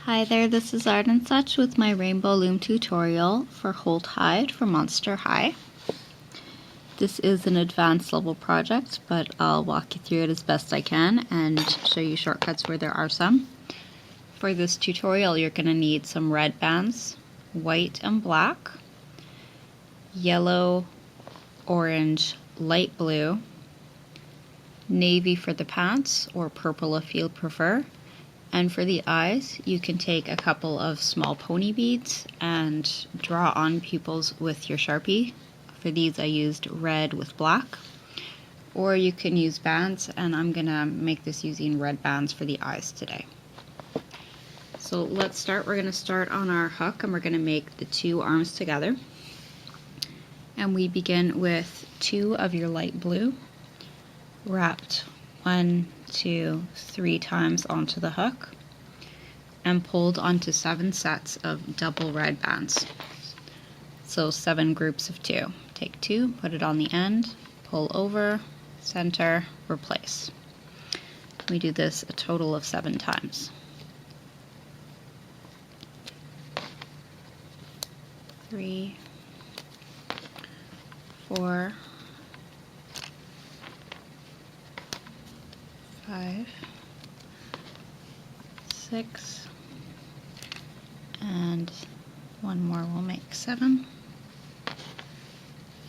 Hi there, this is Art and Such with my Rainbow Loom tutorial for Holt Hyde for Monster High. This is an advanced level project, but I'll walk you through it as best I can and show you shortcuts where there are some. For this tutorial, you're going to need some red bands, white and black, yellow, orange, light blue, navy for the pants, or purple if you prefer. And for the eyes, you can take a couple of small pony beads and draw on pupils with your Sharpie. For these I used red with black. Or you can use bands, and I'm going to make this using red bands for the eyes today. So let's start. We're going to start on our hook and we're going to make the two arms together. And we begin with 2 of your light blue, wrapped 1, 2, 3 times onto the hook and pulled onto 7 sets of double red bands. So 7 groups of 2. Take 2, put it on the end, pull over, center, replace. We do this a total of 7 times. 3, 4, 5, 6, and one more will make 7.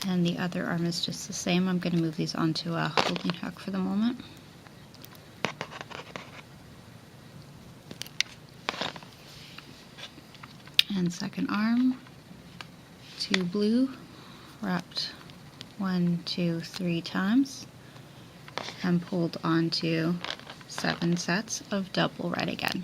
And the other arm is just the same. I'm going to move these onto a holding hook for the moment. And second arm, 2 blue, wrapped 1, 2, 3 times and pulled onto 7 sets of double red again.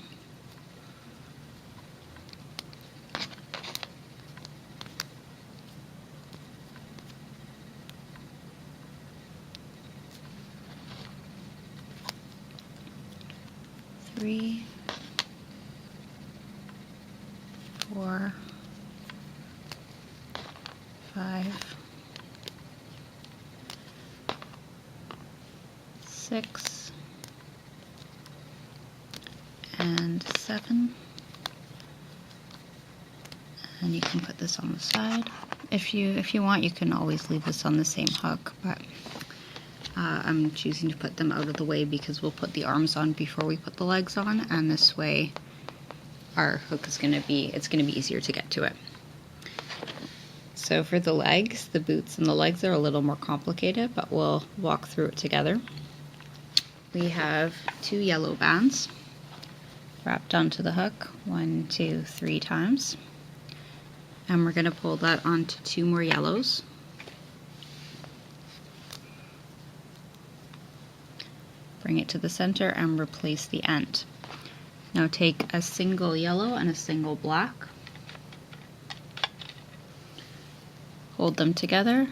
Three, 4, 5, 6, and 7. And you can put this on the side. If you want, you can always leave this on the same hook, but I'm choosing to put them out of the way because we'll put the arms on before we put the legs on, and this way our hook is going to be easier to get to it. So for the legs, the boots and the legs are a little more complicated, but we'll walk through it together. We have 2 yellow bands wrapped onto the hook 1, 2, 3 times, and we're going to pull that onto 2 more yellows. Bring it to the center and replace the end. Now take a single yellow and a single black, hold them together,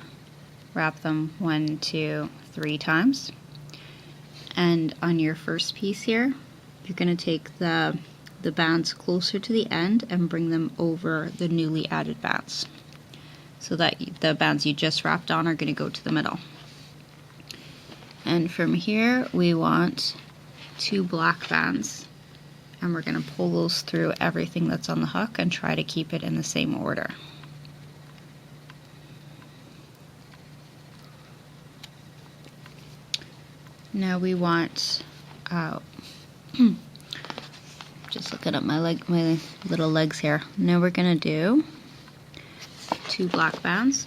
wrap them 1, 2, 3 times, and on your first piece here, you're going to take the bands closer to the end and bring them over the newly added bands, so that the bands you just wrapped on are going to go to the middle. And from here, we want 2 black bands, and we're going to pull those through everything that's on the hook and try to keep it in the same order. Now we want, just looking at my little legs here. Now we're going to do 2 black bands.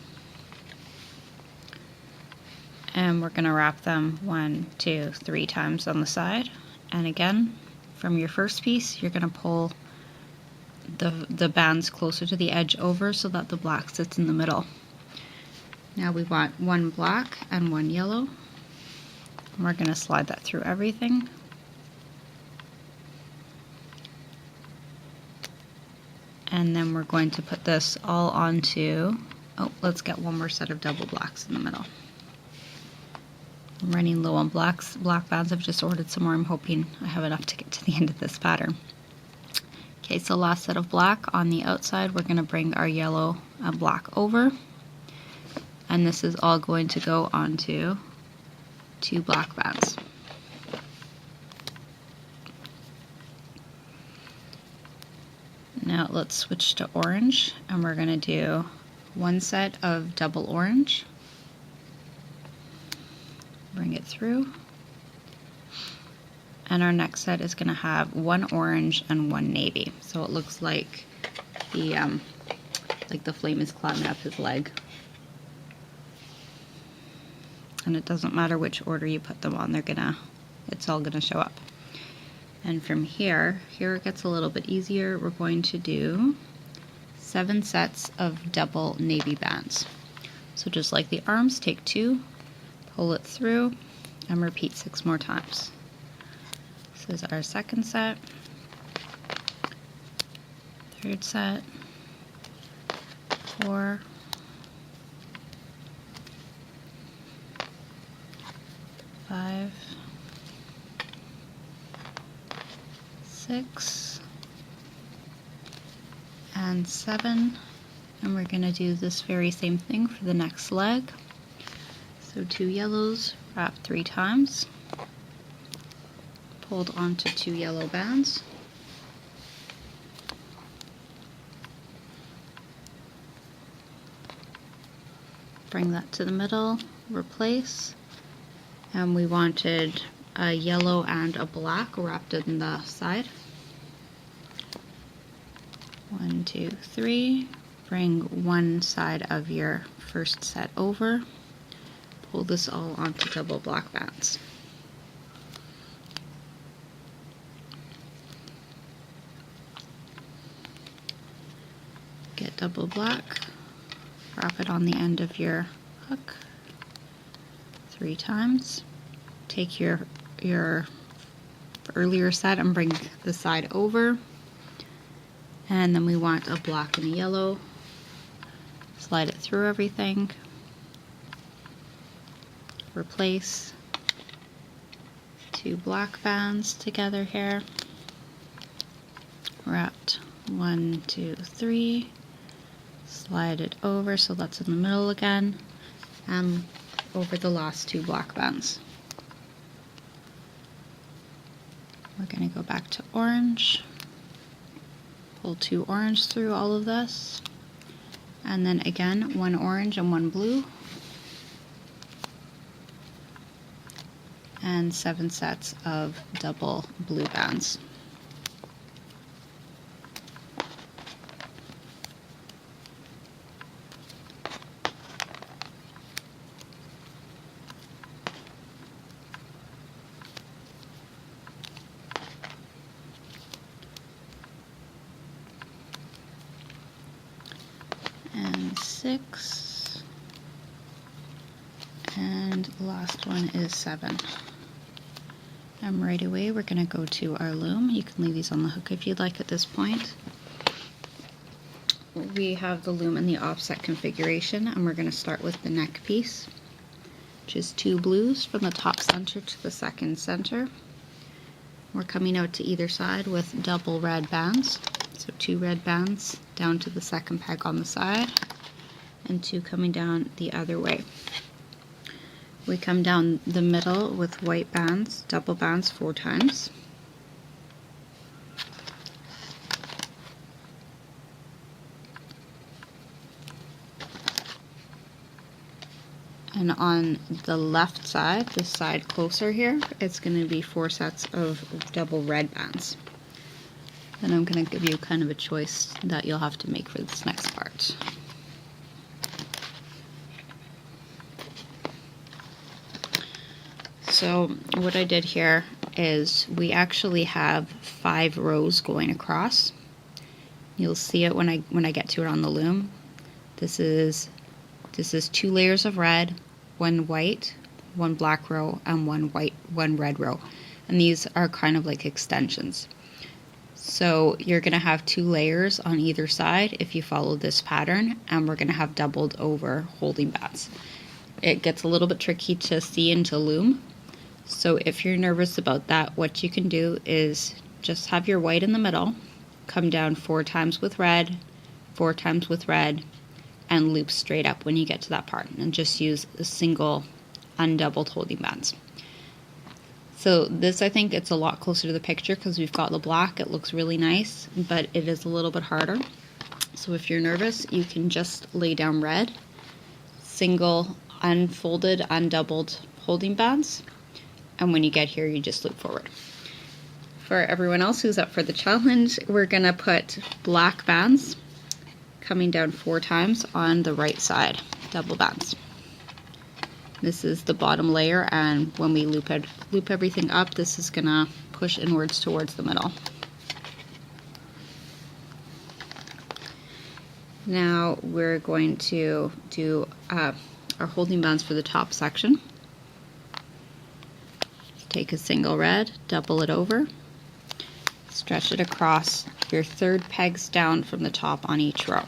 And we're going to wrap them 1, 2, 3 times on the side. And again, from your first piece, you're going to pull the bands closer to the edge over so that the black sits in the middle. Now we want 1 black and 1 yellow. And we're going to slide that through everything. And then we're going to put this all onto, let's get 1 more set of double blacks in the middle. I'm running low on black bands. I've just ordered some more. I'm hoping I have enough to get to the end of this pattern. Okay, so last set of black on the outside, we're going to bring our yellow and black over, and this is all going to go onto 2 black bands. Now let's switch to orange, and we're going to do one set of double orange. Bring it through. And our next set is going to have one orange and one navy. So it looks like the flame is climbing up his leg. And it doesn't matter which order you put them on, it's all gonna show up. And from here it gets a little bit easier. We're going to do 7 sets of double navy bands. So just like the arms, take 2, pull it through, and repeat 6 more times. This is our second set, third set, 4, 5, 6, and 7, and we're going to do this very same thing for the next leg. So 2 yellows, wrap 3 times, pulled onto 2 yellow bands, bring that to the middle, replace, and we wanted a yellow and a black wrapped in the side. 1, 2, 3, bring one side of your first set over, pull this all onto double black bands. Get double black, wrap it on the end of your hook 3 times. Take your earlier set and bring the side over. And then we want a black and a yellow. Slide it through everything. Replace 2 black bands together here. Wrapped 1, 2, 3. Slide it over so that's in the middle again, and over the last 2 black bands. We're going to go back to orange, pull 2 orange through all of this, and then again 1 orange and 1 blue, and 7 sets of double blue bands. And 6, and the last one is 7. And right away we're going to go to our loom. You can leave these on the hook if you'd like at this point. We have the loom in the offset configuration, and we're going to start with the neck piece, which is 2 blues from the top center to the second center. We're coming out to either side with double red bands. So 2 red bands down to the second peg on the side, and 2 coming down the other way. We come down the middle with white bands, double bands 4 times. And on the left side, this side closer here, it's going to be 4 sets of double red bands. Then I'm going to give you kind of a choice that you'll have to make for this next part. So what I did here is we actually have 5 rows going across. You'll see it when I get to it on the loom. This is 2 layers of red, 1 white, 1 black row, and 1 red row. And these are kind of like extensions. So you're going to have 2 layers on either side if you follow this pattern, and we're going to have doubled over holding bands. It gets a little bit tricky to see and to loom. So if you're nervous about that, what you can do is just have your white in the middle, come down 4 times with red, 4 times with red, and loop straight up when you get to that part, and just use a single undoubled holding bands. So this, I think it's a lot closer to the picture because we've got the black. It looks really nice, but it is a little bit harder. So if you're nervous, you can just lay down red, single, unfolded, undoubled holding bands, and when you get here, you just loop forward. For everyone else who's up for the challenge, we're gonna put black bands coming down 4 times on the right side, double bands. This is the bottom layer, and when we loop everything up, this is gonna push inwards towards the middle. Now we're going to do our holding bands for the top section. Take a single red, double it over, stretch it across your 3rd pegs down from the top on each row.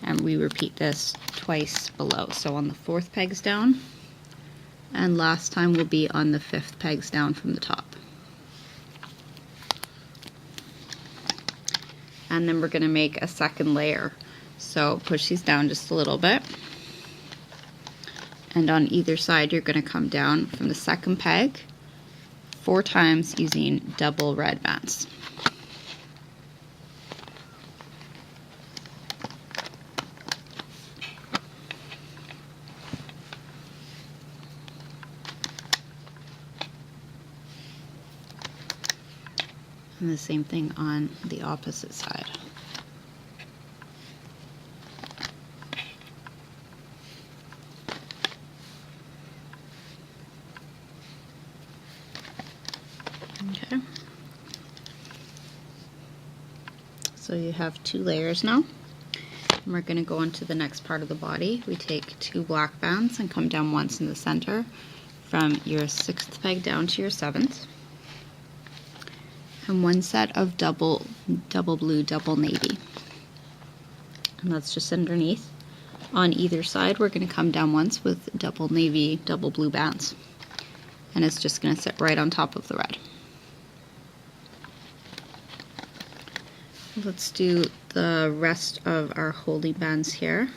And we repeat this twice below. So on the 4th pegs down, and last time will be on the 5th pegs down from the top. And then we're going to make a second layer. So push these down just a little bit. And on either side, you're going to come down from the 2nd peg 4 times using double red bands. And the same thing on the opposite side. Okay. So you have 2 layers now. And we're going to go on to the next part of the body. We take 2 black bands and come down once in the center from your 6th peg down to your 7th. And 1 set of double blue, double navy. And that's just underneath. On either side, we're going to come down once with double navy, double blue bands. And it's just going to sit right on top of the red. Let's do the rest of our holding bands here.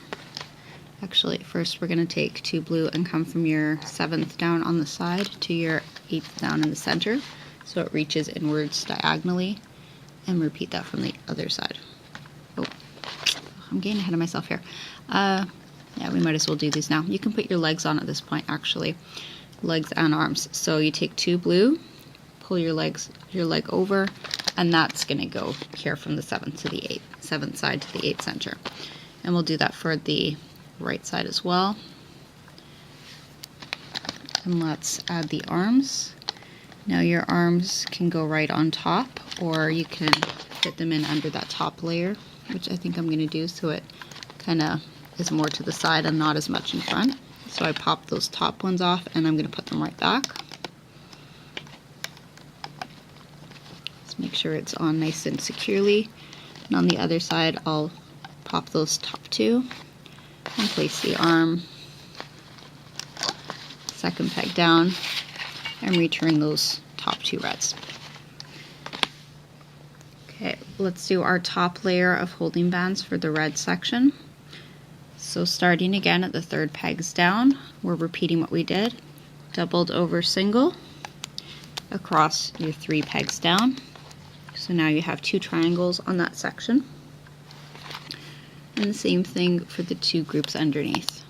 Actually, first we're going to take 2 blue and come from your 7th down on the side to your 8th down in the center. So it reaches inwards diagonally, and repeat that from the other side. Oh, I'm getting ahead of myself here. Yeah, we might as well do these now. You can put your legs on at this point, actually. Legs and arms. So you take 2 blue, pull your leg over, and that's going to go here from the 7th to the 8th, 7th side to the 8th center. And we'll do that for the right side as well. And let's add the arms. Now your arms can go right on top, or you can fit them in under that top layer, which I think I'm going to do so it kind of is more to the side and not as much in front. So I pop those top ones off and I'm going to put them right back. Let's make sure it's on nice and securely. And on the other side, I'll pop those top 2 and place the arm, 2nd peg down, and return those top 2 reds. Okay, let's do our top layer of holding bands for the red section. So starting again at the 3rd pegs down, we're repeating what we did. Doubled over single across your 3 pegs down. So now you have 2 triangles on that section. And the same thing for the 2 groups underneath.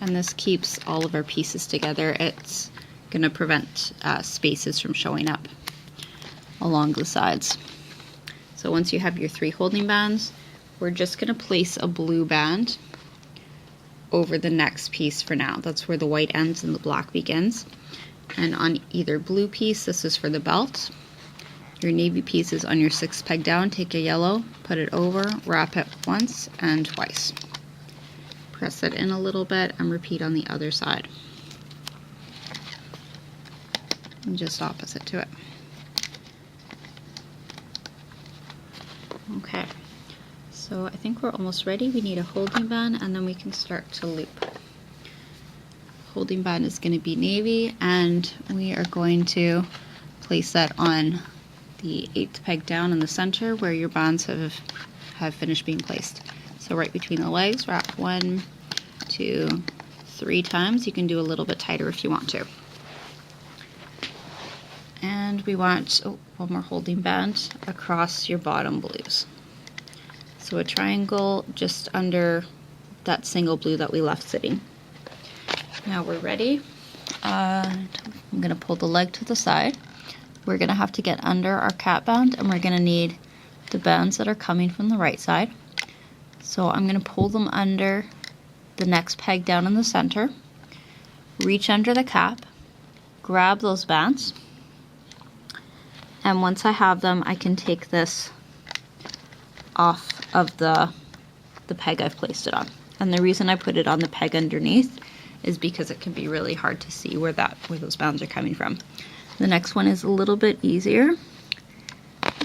And this keeps all of our pieces together. It's going to prevent spaces from showing up along the sides. So once you have your 3 holding bands, we're just going to place a blue band over the next piece for now. That's where the white ends and the black begins. And on either blue piece, this is for the belt. Your navy piece is on your 6th peg down. Take a yellow, put it over, wrap it once and twice. Press it in a little bit and repeat on the other side. And just opposite to it. Okay, so I think we're almost ready. We need a holding band and then we can start to loop. Holding band is going to be navy, and we are going to place that on the 8th peg down in the center where your bands have finished being placed. So right between the legs, wrap 1, 2, 3 times. You can do a little bit tighter if you want to. And we want one more holding band across your bottom blues. So a triangle just under that single blue that we left sitting. Now we're ready. I'm going to pull the leg to the side. We're going to have to get under our cap band, and we're going to need the bands that are coming from the right side. So I'm going to pull them under the next peg down in the center, reach under the cap, grab those bands, and once I have them, I can take this off of the peg I've placed it on. And the reason I put it on the peg underneath is because it can be really hard to see where those bands are coming from. The next one is a little bit easier.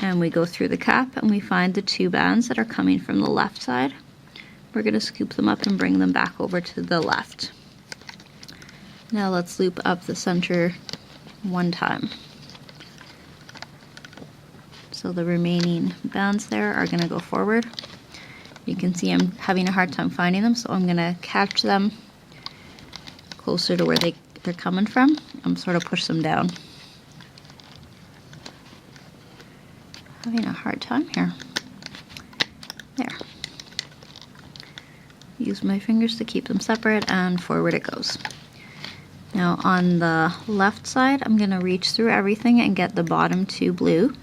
And we go through the cap and we find the two bands that are coming from the left side. We're going to scoop them up and bring them back over to the left. Now let's loop up the center one time. So the remaining bands there are going to go forward. You can see I'm having a hard time finding them, so I'm going to catch them closer to where they're coming from and sort of push them down. Having a hard time here. There. Use my fingers to keep them separate, and forward it goes. Now on the left side, I'm going to reach through everything and get the bottom two blue.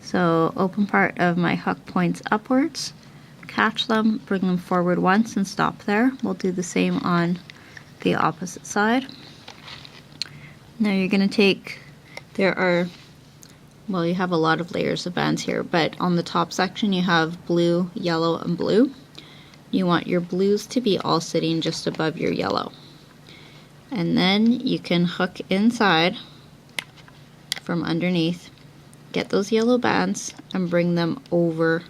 So open part of my hook points upwards, catch them, bring them forward once and stop there. We'll do the same on the opposite side. Now you're going to take, well, you have a lot of layers of bands here, but on the top section you have blue, yellow, and blue. You want your blues to be all sitting just above your yellow. And then you can hook inside from underneath, get those yellow bands, and bring them over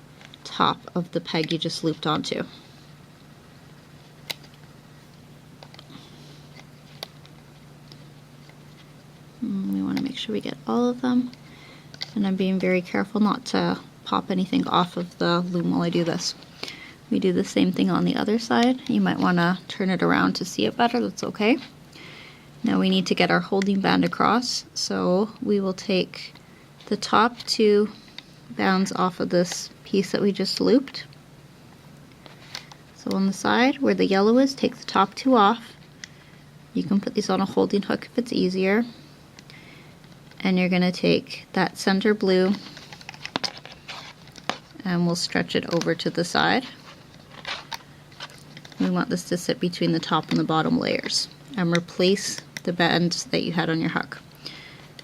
top of the peg you just looped onto. We want to make sure we get all of them. And I'm being very careful not to pop anything off of the loom while I do this. We do the same thing on the other side. You might want to turn it around to see it better, that's okay. Now we need to get our holding band across, so we will take the top two bands off of this piece that we just looped. So on the side where the yellow is, take the top two off. You can put these on a holding hook if it's easier. And you're going to take that center blue and we'll stretch it over to the side. We want this to sit between the top and the bottom layers and replace the bands that you had on your hook.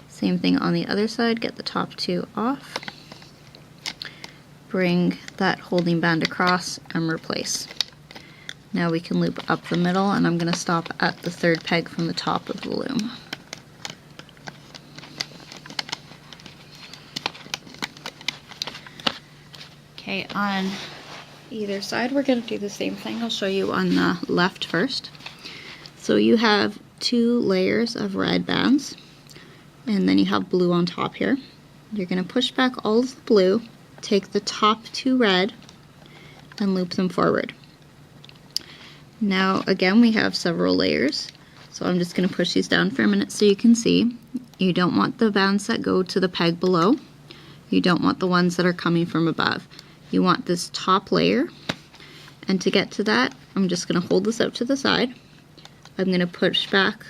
Same thing on the other side, get the top two off, bring that holding band across and replace. Now we can loop up the middle, and I'm going to stop at the third peg from the top of the loom. Okay, on either side we're going to do the same thing. I'll show you on the left first. So you have two layers of red bands, and then you have blue on top here. You're going to push back all of the blue, take the top two red, and loop them forward. Now again we have several layers, so I'm just going to push these down for a minute so you can see. You don't want the bands that go to the peg below. You don't want the ones that are coming from above. You want this top layer, and to get to that, I'm just going to hold this out to the side. I'm going to push back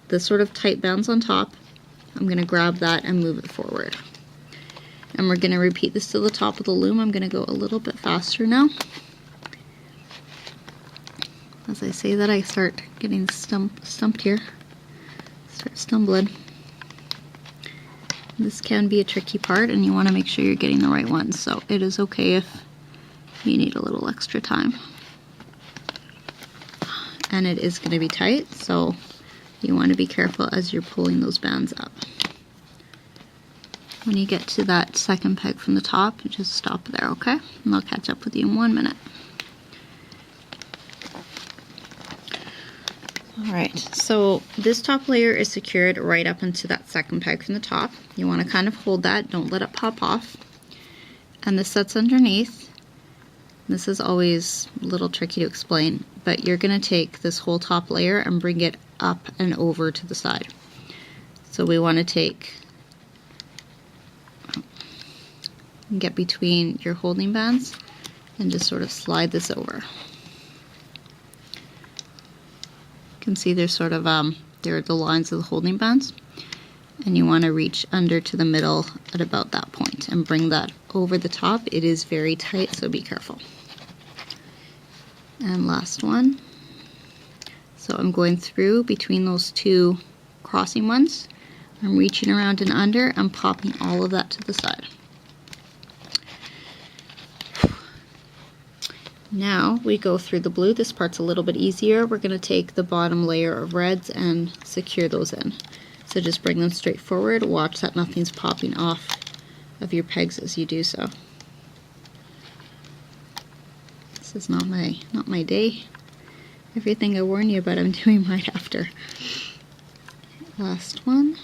the sort of tight bands on top. I'm going to grab that and move it forward. And we're going to repeat this to the top of the loom. I'm going to go a little bit faster now. As I say that, I start getting stumped here. Start stumbling. This can be a tricky part, and you want to make sure you're getting the right ones, so it is okay if you need a little extra time. And it is going to be tight, so you want to be careful as you're pulling those bands up. When you get to that second peg from the top, just stop there, okay? And I'll catch up with you in 1 minute. Alright, so this top layer is secured right up into that second peg from the top. You want to kind of hold that, don't let it pop off. And this sits underneath. This is always a little tricky to explain, but you're going to take this whole top layer and bring it up and over to the side. So we want to get between your holding bands and just sort of slide this over. You can see there's sort of there are the lines of the holding bands, and you want to reach under to the middle at about that point and bring that over the top. It is very tight, so be careful. And last one. So I'm going through between those two crossing ones. I'm reaching around and under and popping all of that to the side. Now we go through the blue. This part's a little bit easier. We're going to take the bottom layer of reds and secure those in. So just bring them straight forward. Watch that nothing's popping off of your pegs as you do so. This is not my day. Everything I warn you about I'm doing right after. Last one.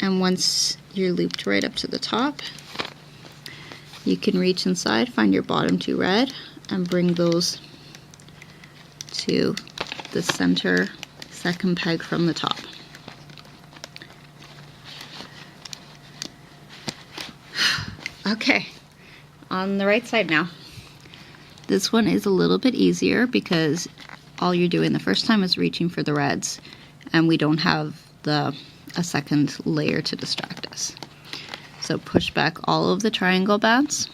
And once you're looped right up to the top, you can reach inside, find your bottom two red, and bring those to the center second peg from the top. Okay, on the right side now. This one is a little bit easier because all you're doing the first time is reaching for the reds, and we don't have a second layer to distract us. So push back all of the triangle bands,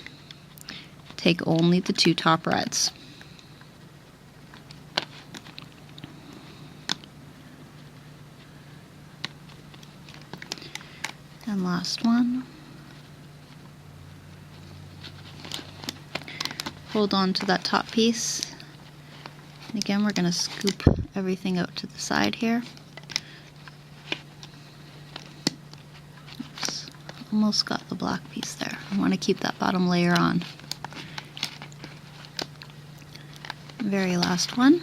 take only the two top reds. And last one. Hold on to that top piece. And again, we're going to scoop everything out to the side here. Oops, almost got the black piece there. I want to keep that bottom layer on. Very last one.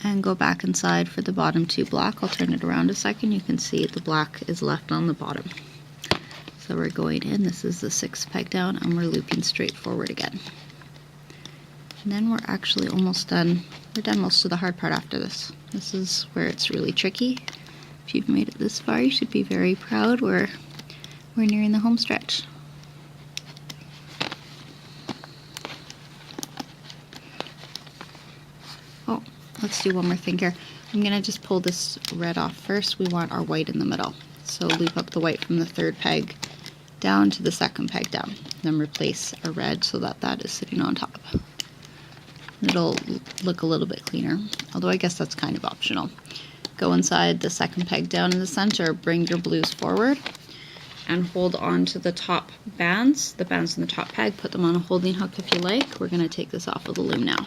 And go back inside for the bottom two black. I'll turn it around a second. You can see the black is left on the bottom. So we're going in, this is the sixth peg down, and we're looping straight forward again. And then we're actually almost done. We're done most of the hard part after this. This is where it's really tricky. If you've made it this far, you should be very proud. We're nearing the home stretch. Oh, let's do one more thing here. I'm gonna just pull this red off first. We want our white in the middle. So loop up the white from the third peg down to the second peg down. Then replace a red so that that is sitting on top. It'll look a little bit cleaner, although I guess that's kind of optional. Go inside the second peg down in the center, bring your blues forward, and hold on to the top bands, the bands in the top peg, put them on a holding hook if you like. We're going to take this off of the loom now.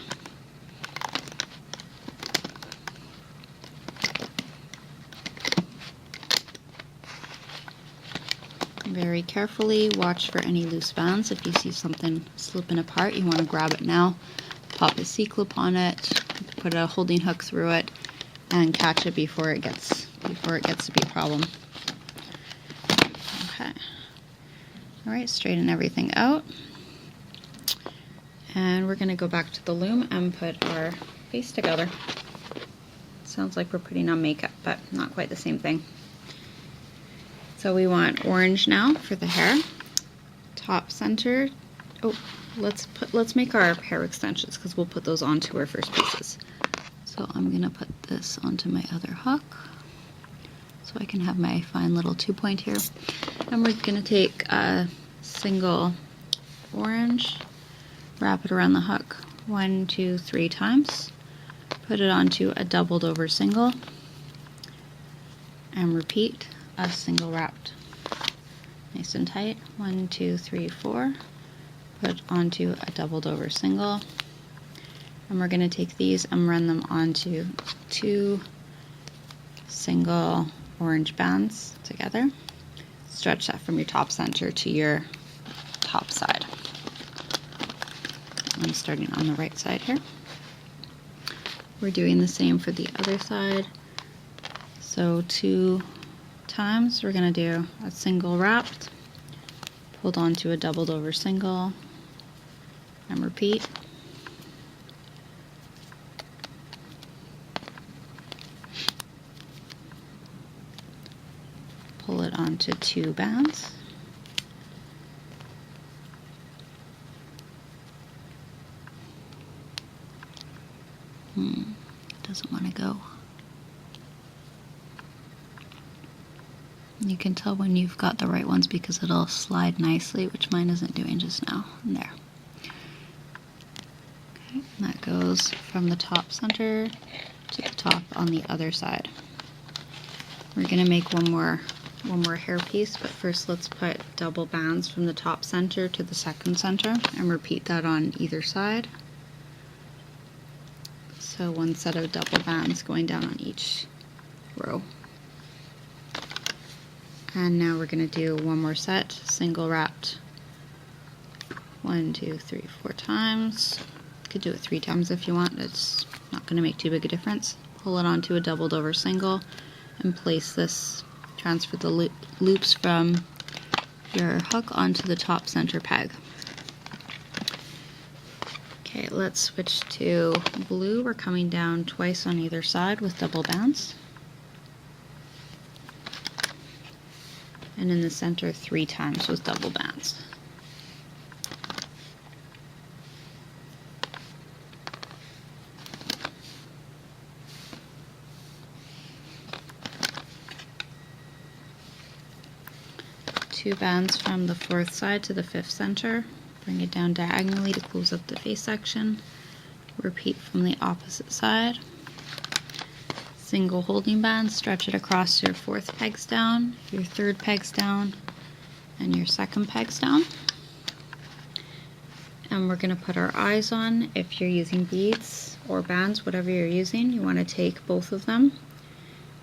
Very carefully watch for any loose bands. If you see something slipping apart, you want to grab it now, pop a C-clip on it, put a holding hook through it, and catch it before it gets to be a problem. Okay. All right, straighten everything out, and we're going to go back to the loom and put our face together. Sounds like we're putting on makeup, but not quite the same thing. So we want orange now for the hair. Top center. Oh, let's make our hair extensions because we'll put those onto our first pieces. So I'm gonna put this onto my other hook so I can have my fine little 2-point here. And we're gonna take a single orange, wrap it around the hook 1, 2, 3 times, put it onto a doubled over single, and repeat. A single wrapped nice and tight, 1, 2, 3, 4, put onto a doubled over single, and we're going to take these and run them onto 2 single orange bands together. Stretch that from your top center to your top side. I'm starting on the right side here. We're doing the same for the other side. So 2 times we're going to do a single wrapped, hold on to a doubled over single, and repeat. pull it onto 2 bands. Doesn't want to go. You can tell when you've got the right ones because it'll slide nicely, which mine isn't doing just now. And there. Okay, and that goes from the top center to the top on the other side. We're gonna make one more hair piece, but first let's put double bands from the top center to the second center and repeat that on either side. So one set of double bands going down on each row. And now we're going to do one more set, single wrapped 1, 2, 3, 4 times. You could do it 3 times if you want, it's not going to make too big a difference. Pull it onto a doubled over single and place this, transfer the loops from your hook onto the top center peg. Okay, let's switch to blue. We're coming down twice on either side with double bands. And in the center 3 times with double bands. Two bands from the 4th side to the 5th center. Bring it down diagonally to close up the face section. Repeat from the opposite side. Single holding band, stretch it across your 4th pegs down, your 3rd pegs down, and your 2nd pegs down. And we're going to put our eyes on. If you're using beads or bands, whatever you're using, you want to take both of them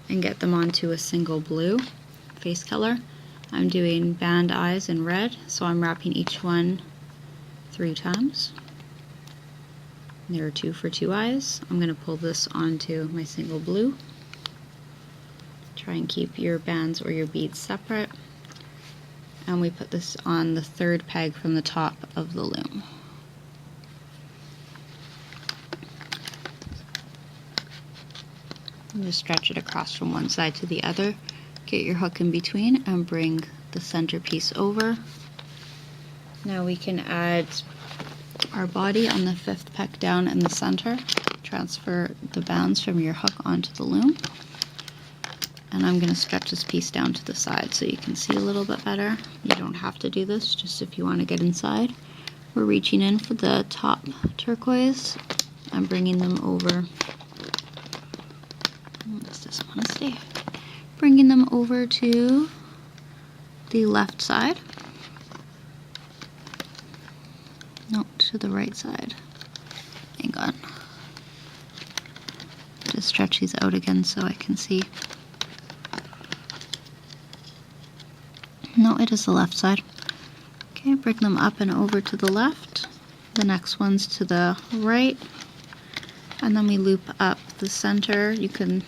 and get them onto a single blue face color. I'm doing band eyes in red, so I'm wrapping each one 3 times. There are 2 for 2 eyes. I'm going to pull this onto my single blue. Try and keep your bands or your beads separate. And we put this on the 3rd peg from the top of the loom. And just stretch it across from one side to the other. Get your hook in between and bring the center piece over. Now we can add our body on the 5th peg down in the center. Transfer the bands from your hook onto the loom. And I'm going to stretch this piece down to the side so you can see a little bit better. You don't have to do this, just if you want to get inside. We're reaching in for the top turquoise. I'm bringing them over. This doesn't want to stay. Bringing them over to the left side. No, to the right side. Hang on. Just stretch these out again so I can see. No, it is the left side. Okay, bring them up and over to the left. The next one's to the right. And then we loop up the center. You can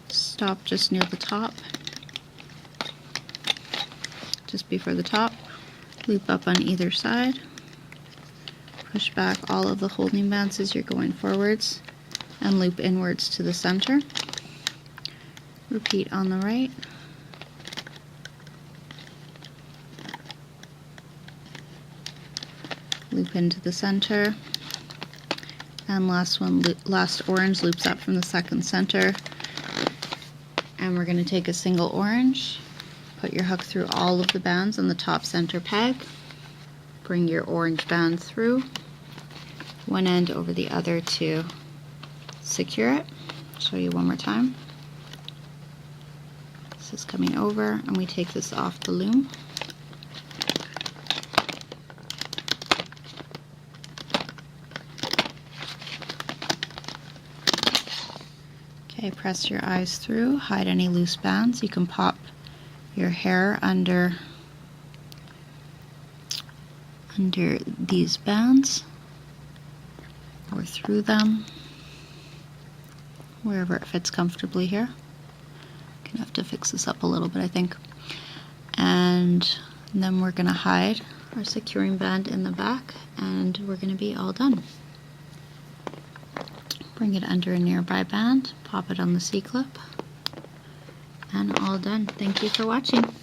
stop just near the top. Just before the top. Loop up on either side. Push back all of the holding bands as you're going forwards and loop inwards to the center. Repeat on the right. Loop into the center. And last orange loops up from the 2nd center. And we're going to take a single orange, put your hook through all of the bands on the top center peg. Bring your orange band through, one end over the other to secure it. Show you one more time. This is coming over, and we take this off the loom. Okay, press your eyes through, hide any loose bands. You can pop your hair under these bands or through them, wherever it fits comfortably here. Gonna have to fix this up a little bit, I think. And then we're gonna hide our securing band in the back, and we're gonna be all done. Bring it under a nearby band, pop it on the C-clip, And all done. Thank you for watching.